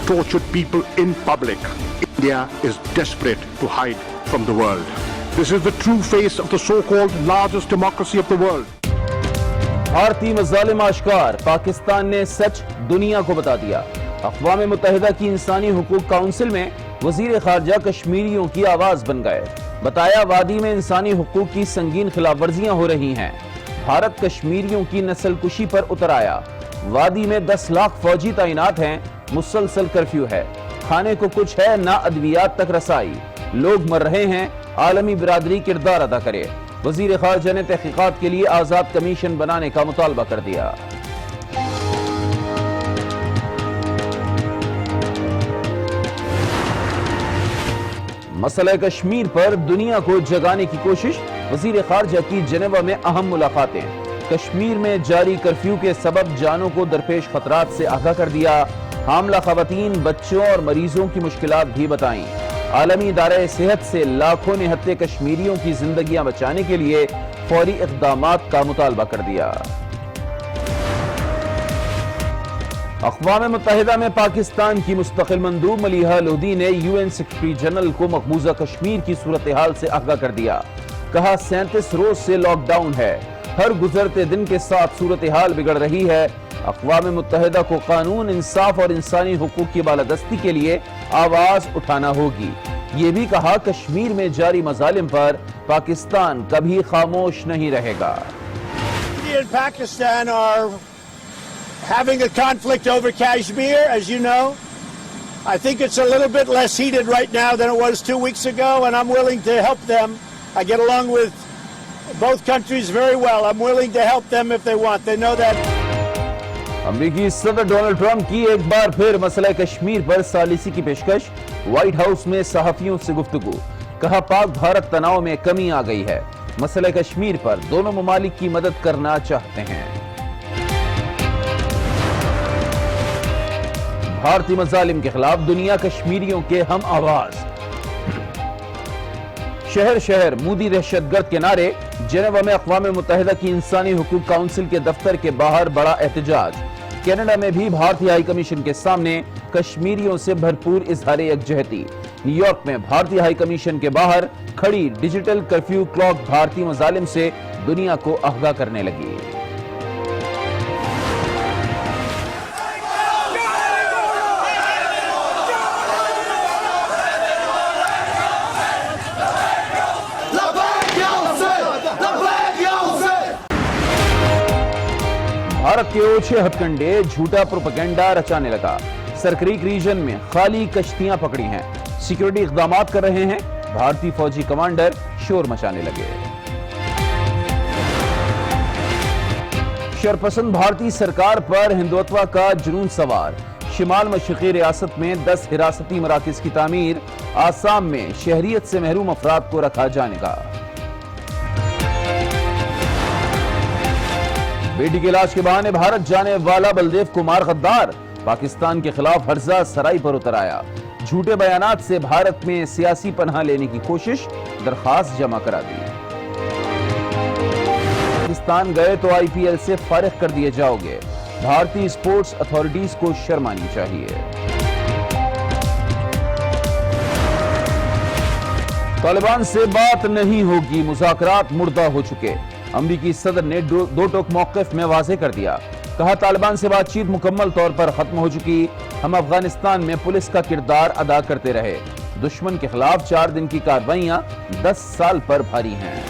tortured people in public. India is desperate to hide from the world. This is the true face of the so-called largest democracy of the world. بھارتی مظالم آشکار، پاکستان نے سچ دنیا کو بتا دیا۔ اقوام متحدہ کی انسانی حقوق کونسل میں وزیر خارجہ کشمیریوں کی آواز بن گئے۔ بتایا وادی میں انسانی حقوق کی سنگین خلاف ورزیاں ہو رہی ہیں۔ بھارت کشمیریوں کی نسل کشی پر اتر آیا۔ وادی میں 10 لاکھ فوجی تعینات ہیں، مسلسل کرفیو ہے، کھانے کو کچھ ہے نہ ادویات تک رسائی، لوگ مر رہے ہیں، عالمی برادری کردار ادا کرے۔ وزیر خارجہ نے تحقیقات کے لیے آزاد کمیشن بنانے کا مطالبہ کر دیا۔ مسئلہ کشمیر پر دنیا کو جگانے کی کوشش، وزیر خارجہ کی جنیوا میں اہم ملاقاتیں۔ کشمیر میں جاری کرفیو کے سبب جانوں کو درپیش خطرات سے آگاہ کر دیا۔ حاملہ خواتین، بچوں اور مریضوں کی مشکلات بھی بتائیں۔ عالمی ادارہ صحت سے لاکھوں نہتے کشمیریوں کی زندگیاں بچانے کے لیے فوری اقدامات کا مطالبہ کر دیا۔ اقوام متحدہ میں پاکستان کی مستقل مندوب ملیحہ لودھی نے UN سیکرٹری جنرل کو مقبوضہ کشمیر کی صورتحال سے آگاہ کر دیا۔ کہا 37 روز سے لاک ڈاؤن ہے، ہر گزرتے دن کے ساتھ صورتحال بگڑ رہی ہے۔ اقوام متحدہ کو قانون، انصاف اور انسانی حقوق کی بالادستی کے لیے آواز اٹھانا ہوگی۔ یہ بھی کہا کشمیر میں جاری مظالم پر پاکستان کبھی خاموش نہیں رہے گا۔ India and Pakistan are having a conflict over Kashmir, as you know. I think it's a little bit less heated right now than it was 2 weeks ago, and I'm willing to help them. I get along with both countries very well. I'm willing to help them if they want. They know that. امریکی صدر Donald Trump کی ایک بار پھر مسئلہ کشمیر پر ثالثی کی پیشکش، white house میں صحافیوں سے گفتگو۔ کہا پاک بھارت تناؤ میں کمی آ گئی ہے، مسئلہ کشمیر پر دونوں ممالک کی مدد کرنا چاہتے ہیں۔ بھارتی مظالم کے خلاف دنیا کشمیریوں کے ہم آواز۔ شہر شہر مودی دہشت گرد کے نعرے، جنیوا میں اقوام متحدہ کی انسانی حقوق کونسل کے دفتر کے باہر بڑا احتجاج۔ کینیڈا میں بھی بھارتی ہائی کمیشن کے سامنے کشمیریوں سے بھرپور اظہار یکجہتی۔ نیو یارک میں بھارتی ہائی کمیشن کے باہر کھڑی ڈیجیٹل کرفیو کلاک بھارتی مظالم سے دنیا کو آگاہ کرنے لگی۔ بھارت کے اوچھے ہتھ کنڈے جھوٹا پروپیگنڈا رچانے لگا۔ سرکریک ریجن میں خالی کشتیاں پکڑی ہیں، سیکیورٹی اقدامات کر رہے ہیں، بھارتی فوجی کمانڈر شور مچانے لگے۔ شرپسند بھارتی سرکار پر ہندوتوا کا جنون سوار، شمال مشرقی ریاست میں 10 حراستی مراکز کی تعمیر، آسام میں شہریت سے محروم افراد کو رکھا جانے کا۔ بیٹی کے علاج کے بہانے بھارت جانے والا بلدیو کمار غدار پاکستان کے خلاف ہرزہ سرائی پر اتر آیا۔ جھوٹے بیانات سے بھارت میں سیاسی پناہ لینے کی کوشش، درخواست جمع کرا دی۔ پاکستان گئے تو IPL سے فارغ کر دیے جاؤ گے، بھارتی اسپورٹس اتھارٹیز کو شرم آنی چاہیے۔ طالبان سے بات نہیں ہوگی، مذاکرات مردہ ہو چکے۔ امریکی صدر نے دو ٹوک موقف میں واضح کر دیا۔ کہا طالبان سے بات چیت مکمل طور پر ختم ہو چکی، ہم افغانستان میں پولیس کا کردار ادا کرتے رہے، دشمن کے خلاف 4 دن کی کارروائیاں 10 سال پر بھاری ہیں۔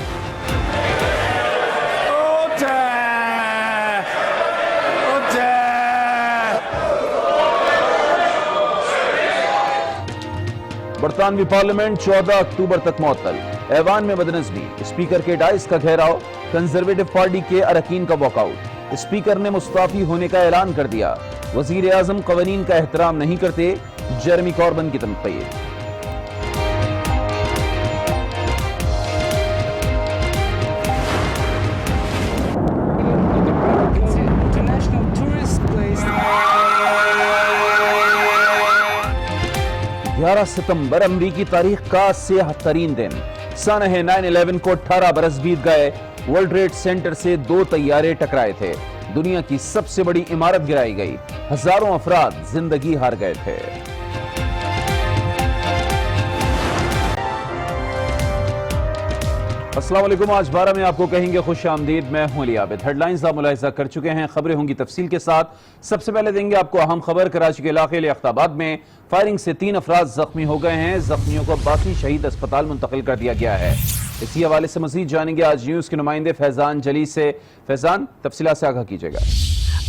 برطانوی پارلیمنٹ 14 اکتوبر تک معطل، ایوان میں بدنظمی، اسپیکر کے ڈائس کا گھیراؤ، کنزرویٹو پارٹی کے اراکین کا واک آؤٹ، اسپیکر نے مستعفی ہونے کا اعلان کر دیا، وزیر اعظم قوانین کا احترام نہیں کرتے، جیرمی کوربن کی تنقید۔ گیارہ ستمبر امریکی تاریخ کا سیاہ ترین دن، سنہ 9/11 کو 18 برس بیت گئے۔ ورلڈ ٹریڈ سینٹر سے 2 طیارے ٹکرائے تھے، دنیا کی سب سے بڑی عمارت گرائی گئی، ہزاروں افراد زندگی ہار گئے تھے۔ السلام علیکم. آج 12 میں آپ کو کہیں گے خوش آمدید. میں ہوں علی عابد. ہیڈ لائنز آپ ملاحظہ کر چکے ہیں, خبریں ہوں گی تفصیل کے ساتھ. سب سے پہلے دیں گے آپ کو اہم خبر. کراچی کے علاقے لیاقت آباد میں فائرنگ سے 3 افراد زخمی ہو گئے ہیں. زخمیوں کو عباسی شہید اسپتال منتقل کر دیا گیا ہے. اسی حوالے سے مزید جانیں گے آج نیوز کے نمائندے فیضان جلی سے. فیضان, تفصیلات سے آگاہ کیجیے گا.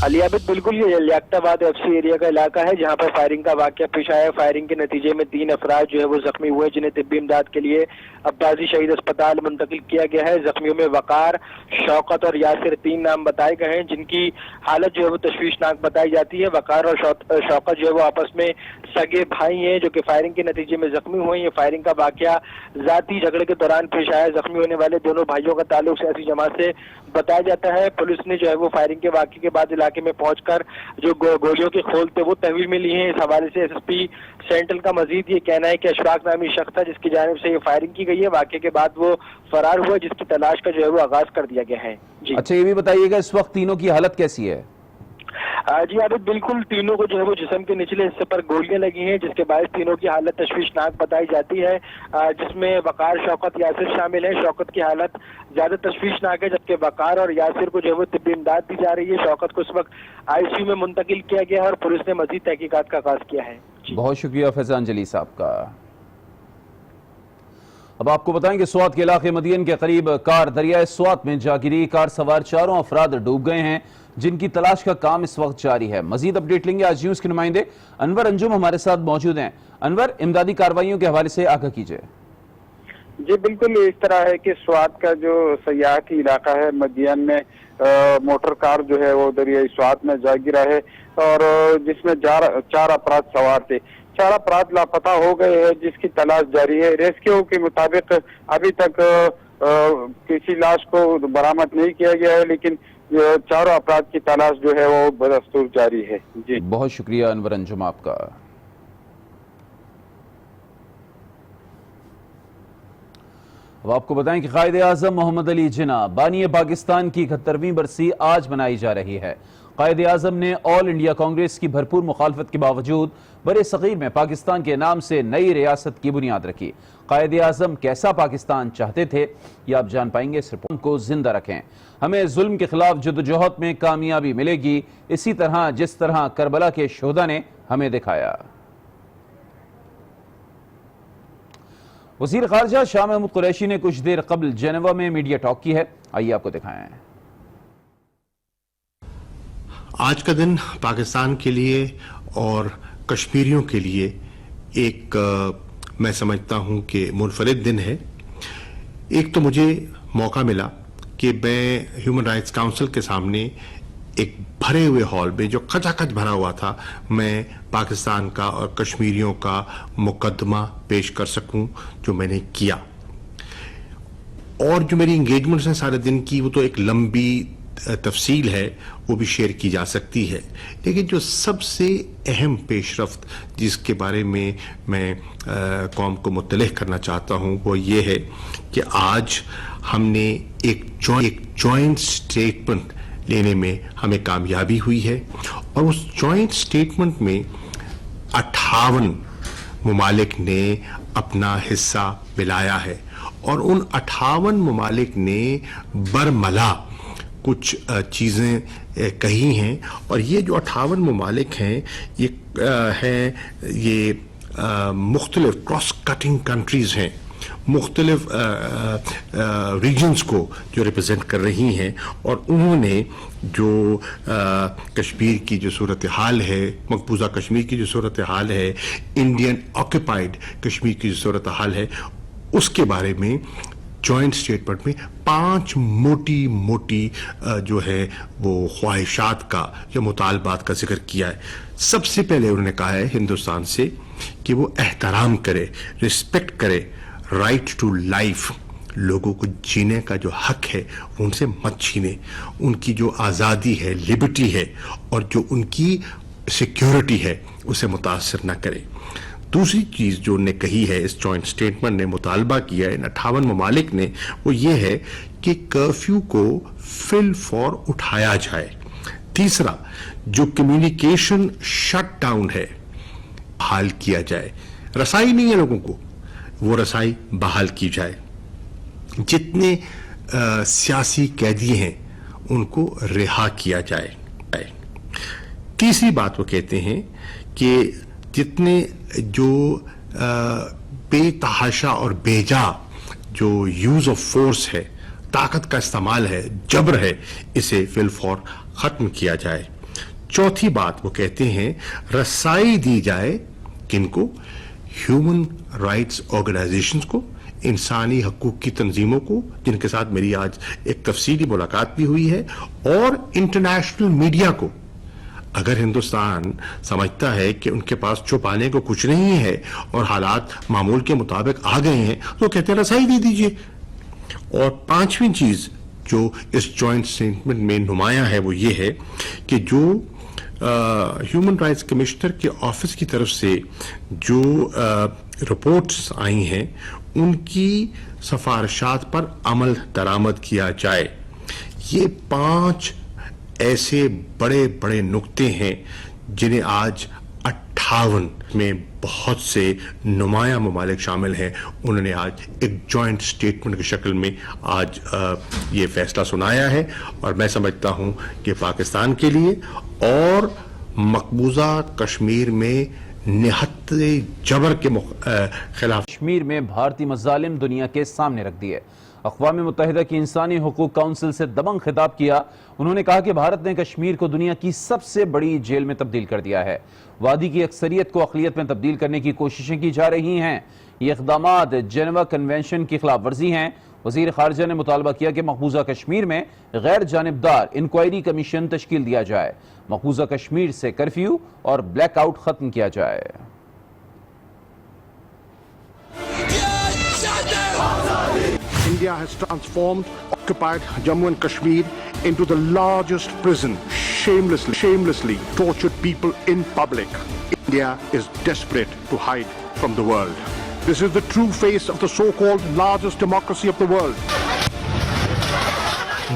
علی عابد, بالکل یہ لیاقت آباد ایف سی ایریا کا علاقہ ہے جہاں پر فائرنگ کا واقعہ پیش آیا ہے. فائرنگ کے نتیجے میں 3 افراد جو ہے وہ زخمی ہوئے, جنہیں طبی امداد کے لیے عباسی شہید اسپتال منتقل کیا گیا ہے. زخمیوں میں وقار, شوکت اور یاسر 3 نام بتائے گئے ہیں جن کی حالت جو ہے وہ تشویشناک بتائی جاتی ہے. وقار اور شوکت جو ہے وہ آپس میں سگے بھائی ہیں جو کہ فائرنگ کے نتیجے میں زخمی ہوئے. یہ فائرنگ کا واقعہ ذاتی جھگڑے کے دوران پیش آیا. زخمی ہونے والے دونوں بھائیوں کا تعلق سیاسی جماعت سے بتایا جاتا ہے. پولیس نے جو ہے وہ فائرنگ کے واقعے کے بعد علاقے میں پہنچ کر جو گولیوں کے کھول تھے وہ تحویل میں لی ہیں. اس حوالے سے ایس ایس پی سینٹرل کا مزید یہ کہنا ہے کہ اشفاق نامی شخص تھا جس کی جانب سے یہ فائرنگ کی گئی ہے. واقعے کے بعد وہ فرار ہوا جس کی تلاش کا جو ہے وہ آغاز کر دیا گیا ہے. جی اچھا, یہ بھی بتائیے گا اس وقت تینوں کی حالت کیسی ہے؟ جی عابد, بالکل تینوں کو جو ہے وہ جسم کے نچلے حصے پر گولیاں لگی ہیں جس کے باعث تینوں کی حالت تشویشناک بتائی جاتی ہے, جس میں وقار, شوکت, یاسر شامل ہیں. شوکت کی حالت زیادہ تشویشناک ہے جبکہ وقار اور یاسر کو جو ہے وہ طبی امداد دی جا رہی ہے. شوکت کو اس وقت آئی سی یو میں منتقل کیا گیا ہے اور پولیس نے مزید تحقیقات کا آغاز کیا ہے. بہت شکریہ فیضان جلی صاحب کا. اب آپ کو بتائیں کہ سوات کے علاقے مدین کے قریب کار دریائے سوات میں جا گری. کار سوار 4 افراد ڈوب گئے ہیں جن کی تلاش کا کام اس وقت جاری ہے. مزید اپڈیٹ لیں گے آج نیوز کے نمائندے انور انجم ہمارے ساتھ موجود ہیں. انور, امدادی کارروائیوں کے حوالے سے آگاہ کیجئے. جی بالکل, اس طرح ہے کہ سوات کا جو سیاحتی علاقہ ہے مدین میں موٹر کار جو ہے وہ دریائے سوات میں جا گرا ہے اور جس میں 4 افراد سوار تھے. 4 افراد لاپتہ ہو گئے ہیں جس کی تلاش جاری ہے. ریسکیو کے مطابق ابھی تک کسی لاش کو برآمد نہیں کیا گیا ہے لیکن 4 افراد کی تلاش جو ہے وہ بدستور جاری ہے. جی بہت شکریہ انور انجم آپ کا. اب آپ کو بتائیں کہ قائد اعظم محمد علی جناح بانی پاکستان کی 71ویں برسی آج منائی جا رہی ہے. قائد اعظم نے آل انڈیا کانگریس کی بھرپور مخالفت کے باوجود برِ صغیر میں پاکستان کے نام سے نئی ریاست کی بنیاد رکھی. قائد اعظم کیسا پاکستان چاہتے تھے یہ آپ جان پائیں گے. اس رپورٹ کو زندہ رکھیں. ہمیں ظلم کے خلاف جدوجہد میں کامیابی ملے گی, اسی طرح جس طرح کربلا کے شہداء نے ہمیں دکھایا. وزیر خارجہ شاہ محمود قریشی نے کچھ دیر قبل جنیوا میں میڈیا ٹاک کی ہے. آئیے آپ کو دکھائیں. آج کا دن پاکستان کے لیے اور کشمیریوں کے لیے ایک میں سمجھتا ہوں کہ منفرد دن ہے. ایک تو مجھے موقع ملا کہ میں ہیومن رائٹس کاؤنسل کے سامنے ایک بھرے ہوئے ہال میں جو کھچا کھچ بھرا ہوا تھا میں پاکستان کا اور کشمیریوں کا مقدمہ پیش کر سکوں جو میں نے کیا. اور جو میری انگیجمنٹس ہیں سارے دن کی وہ تو ایک لمبی تفصیل ہے, وہ بھی شیئر کی جا سکتی ہے. لیکن جو سب سے اہم پیش رفت جس کے بارے میں میں قوم کو مطلع کرنا چاہتا ہوں وہ یہ ہے کہ آج ہم نے ایک جوائنٹ سٹیٹمنٹ لینے میں ہمیں کامیابی ہوئی ہے اور اس جوائنٹ سٹیٹمنٹ میں 58 ممالک نے اپنا حصہ ملایا ہے اور ان 58 ممالک نے برملا کچھ چیزیں کہی ہیں. اور یہ جو 58 ممالک ہیں یہ مختلف کراس کٹنگ کنٹریز ہیں, مختلف ریجنز کو جو ریپرزینٹ کر رہی ہیں اور انہوں نے جو کشمیر کی جو صورتحال ہے, مقبوضہ کشمیر کی جو صورتحال ہے, انڈین آکوپائڈ کشمیر کی جو صورتحال ہے, اس کے بارے میں جوائنٹ سٹیٹمنٹ میں 5 موٹی جو ہے وہ خواہشات کا یا مطالبات کا ذکر کیا ہے. سب سے پہلے انہوں نے کہا ہے ہندوستان سے کہ وہ احترام کرے, رسپیکٹ کرے رائٹ ٹو لائف, لوگوں کو جینے کا جو حق ہے ان سے مت چھینے, ان کی جو آزادی ہے, لبرٹی ہے اور جو ان کی سیکیورٹی ہے اسے متاثر نہ کرے. دوسری چیز جو انہوں نے کہی ہے, اس جوائنٹ سٹیٹمنٹ نے مطالبہ کیا ہے ان 58 ممالک نے, وہ یہ ہے کہ کرفیو کو فل فور اٹھایا جائے. تیسرا, جو کمیونیکیشن شٹ ڈاؤن ہے بحال کیا جائے. رسائی نہیں ہے لوگوں کو, وہ رسائی بحال کی جائے. جتنے سیاسی قیدی ہیں ان کو رہا کیا جائے. تیسری بات وہ کہتے ہیں کہ جتنے جو بے تحاشا اور بیجا جو یوز آف فورس ہے، طاقت کا استعمال ہے، جبر ہے، اسے فی الفور ختم کیا جائے. چوتھی بات وہ کہتے ہیں رسائی دی جائے کن کو؟ ہیومن رائٹس آرگنائزیشنز کو، انسانی حقوق کی تنظیموں کو، جن کے ساتھ میری آج ایک تفصیلی ملاقات بھی ہوئی ہے، اور انٹرنیشنل میڈیا کو. اگر ہندوستان سمجھتا ہے کہ ان کے پاس چھپانے کو کچھ نہیں ہے اور حالات معمول کے مطابق آ گئے ہیں تو کہتے ہیں رسائی دے دیجئے. اور پانچویں چیز جو اس جوائنٹ اسٹیٹمنٹ میں نمایاں ہے وہ یہ ہے کہ جو ہیومن رائٹس کمشنر کے آفس کی طرف سے جو رپورٹس آئی ہیں ان کی سفارشات پر عمل درآمد کیا جائے. یہ 5 ایسے بڑے بڑے نکتے ہیں جنہیں آج 58 میں بہت سے نمایاں ممالک شامل ہیں. انہوں نے آج ایک جوائنٹ سٹیٹمنٹ کی شکل میں آج یہ فیصلہ سنایا ہے، اور میں سمجھتا ہوں کہ پاکستان کے لیے اور مقبوضہ کشمیر میں نہت جبر کے خلاف کشمیر میں بھارتی مظالم دنیا کے سامنے رکھ دیے. اقوام متحدہ کی انسانی حقوق کونسل سے دبنگ خطاب کیا. انہوں نے کہا کہ بھارت نے کشمیر کو دنیا کی سب سے بڑی جیل میں تبدیل کر دیا ہے. وادی کی اکثریت کو اقلیت میں تبدیل کرنے کی کوششیں کی جا رہی ہیں. یہ اقدامات جنیوا کنونشن کی خلاف ورزی ہیں. وزیر خارجہ نے مطالبہ کیا کہ مقبوضہ کشمیر میں غیر جانبدار انکوائری کمیشن تشکیل دیا جائے. مقبوضہ کشمیر سے کرفیو اور بلیک آؤٹ ختم کیا جائے. India has transformed occupied Jammu and Kashmir into the largest prison, shamelessly tortured people in public. India is desperate to hide from the world. This is the true face of the so-called largest democracy of the world.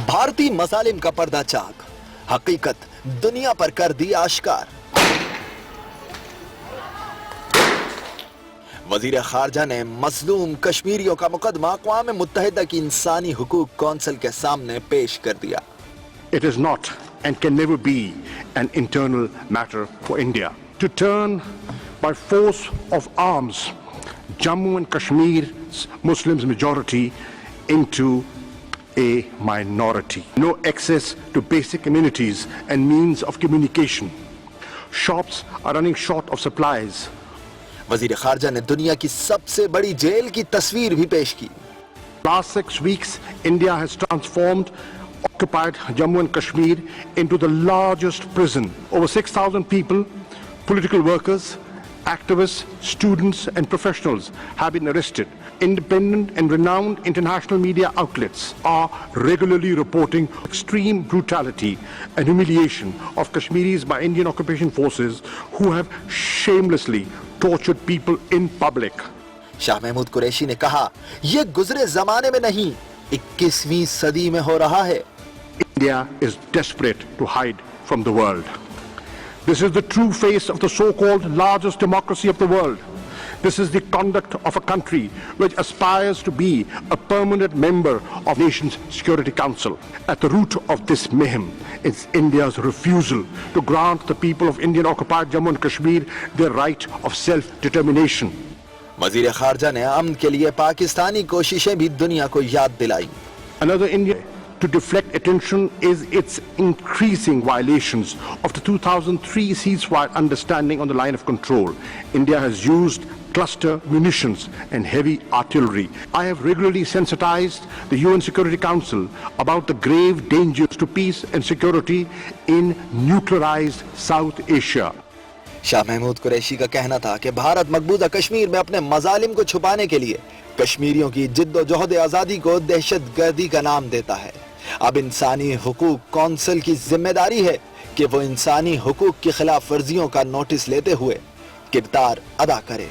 بھارتی مظالم کا پردہ چاک، حقیقت دنیا پر کر دی آشکار. وزیر خارجہ نے مظلوم کشمیریوں کا مقدمہ اقوام متحدہ کی انسانی حقوق کونسل کے سامنے پیش کر دیا. It is not and can never be an internal matter for India to turn by force of arms Jammu and Kashmir's Muslims majority into a minority. No access to basic amenities and means of communication. Shops are running short of supplies. وزیر خارجہ نے دنیا کی سب سے بڑی jail کی تصویر بھی پیش کی. Last 6 weeks, India has transformed occupied Jammu and Kashmir into the largest prison. Over 6,000 people, political workers, activists, students and professionals have been arrested. Independent and renowned international media outlets are regularly reporting extreme brutality and humiliation of Kashmiris by Indian occupation forces who have shamelessly tortured people in public. Shah Mahmood Qureshi نے کہا یہ گزرے زمانے میں نہیں 21ویں صدی میں ہو رہا ہے. India is desperate to hide from the world. This is the true face of the so-called largest democracy of the world. This is the conduct of a country which aspires to be a permanent member of the nation's Security Council. At the root of this mayhem is India's refusal to grant the people of Indian-occupied Jammu and Kashmir their right of self-determination. وزیر خارجہ نے امن کے لیے پاکستانی کوششیں بھی دنیا کو یاد دلائی. Another India to deflect attention is its increasing violations of the 2003 ceasefire understanding on the line of control. India has used cluster munitions and heavy artillery. I have regularly sensitized the UN Security Council about the grave dangers to peace and security in nuclearized South Asia. Shah Mahmood Qureshi کا کہنا تھا کہ بھارت مقبوضہ کشمیر میں اپنے مظالم کو چھپانے کے لیے کشمیریوں کی جد و جہد آزادی کو دہشت گردی کا نام دیتا ہے. اب انسانی حقوق کونسل کی ذمہ داری ہے کہ وہ انسانی حقوق کی خلاف ورزیوں کا نوٹس لیتے ہوئے کردار ادا کرے.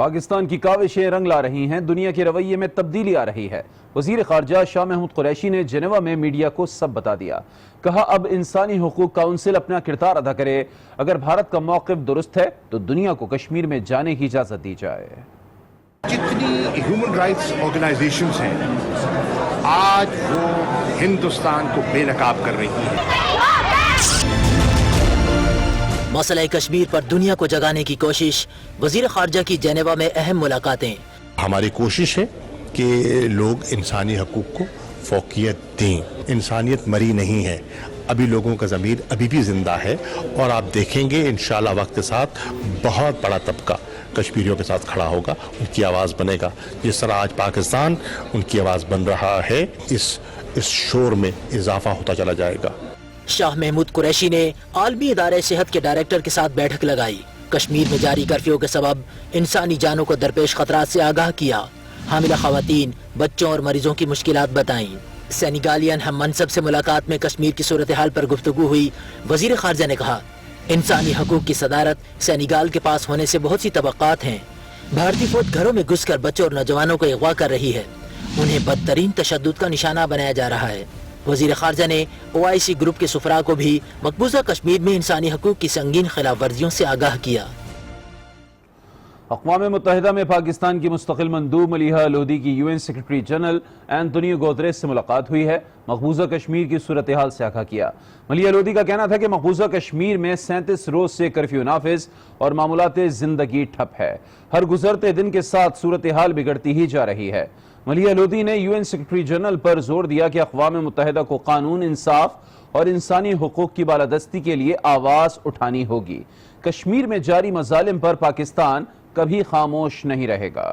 پاکستان کی کاوشیں رنگ لا رہی ہیں، دنیا کے رویے میں تبدیلی آ رہی ہے۔ وزیر خارجہ شاہ محمود قریشی نے جنیوا میں میڈیا کو سب بتا دیا۔ کہا اب انسانی حقوق کونسل اپنا کردار ادا کرے، اگر بھارت کا موقف درست ہے تو دنیا کو کشمیر میں جانے کی اجازت دی جائے۔ جتنی ہیومن رائٹس آرگنائزیشنز ہیں آج وہ ہندوستان کو بے نقاب کر رہی ہیں۔ مسئلہ کشمیر پر دنیا کو جگانے کی کوشش، وزیر خارجہ کی جنیوا میں اہم ملاقاتیں۔ ہماری کوشش ہے کہ لوگ انسانی حقوق کو فوقیت دیں۔ انسانیت مری نہیں ہے، ابھی لوگوں کا ضمیر ابھی بھی زندہ ہے، اور آپ دیکھیں گے انشاءاللہ وقت کے ساتھ بہت بڑا طبقہ کشمیریوں کے ساتھ کھڑا ہوگا، ان کی آواز بنے گا، جس طرح آج پاکستان ان کی آواز بن رہا ہے۔ اس شور میں اضافہ ہوتا چلا جائے گا۔ شاہ محمود قریشی نے عالمی ادارے صحت کے ڈائریکٹر کے ساتھ بیٹھک لگائی، کشمیر میں جاری کرفیو کے سبب انسانی جانوں کو درپیش خطرات سے آگاہ کیا، حاملہ خواتین، بچوں اور مریضوں کی مشکلات بتائیں۔ سینیگالین ہم منصب سے ملاقات میں کشمیر کی صورتحال پر گفتگو ہوئی۔ وزیر خارجہ نے کہا، انسانی حقوق کی صدارت سینیگال کے پاس ہونے سے بہت سی توقعات ہیں۔ بھارتی فوج گھروں میں گھس کر بچوں اور نوجوانوں کو اغوا کر رہی ہے، انہیں بدترین تشدد کا نشانہ بنایا جا رہا ہے۔ وزیر خارجہ نے OIC گروپ کے سفراء کو بھی مقبوضہ کشمیر میں انسانی حقوق کی سنگین خلاف ورزیوں سے آگاہ کیا۔ اقوام متحدہ میں پاکستان کی مستقل مندوب ملیحہ لودھی کی UN secretary general Antonio Guterres سے ملاقات ہوئی ہے، مقبوضہ کشمیر کی صورتحال سے آگاہ کیا۔ ملیحہ لودھی کا کہنا تھا کہ مقبوضہ کشمیر میں 37 روز سے کرفیو نافذ اور معمولات زندگی ٹھپ ہے، ہر گزرتے دن کے ساتھ صورتحال بگڑتی ہی جا رہی ہے۔ ملیحہ لودھی نے UN سیکرٹری جنرل پر زور دیا کہ اقوام متحدہ کو قانون، انصاف اور انسانی حقوق کی بالادستی کے لیے آواز اٹھانی ہوگی۔ کشمیر میں جاری مظالم پر پاکستان کبھی خاموش نہیں رہے گا۔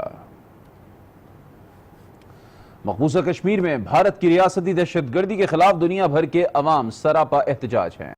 مقبوضہ کشمیر میں بھارت کی ریاستی دہشت گردی کے خلاف دنیا بھر کے عوام سراپا احتجاج ہیں۔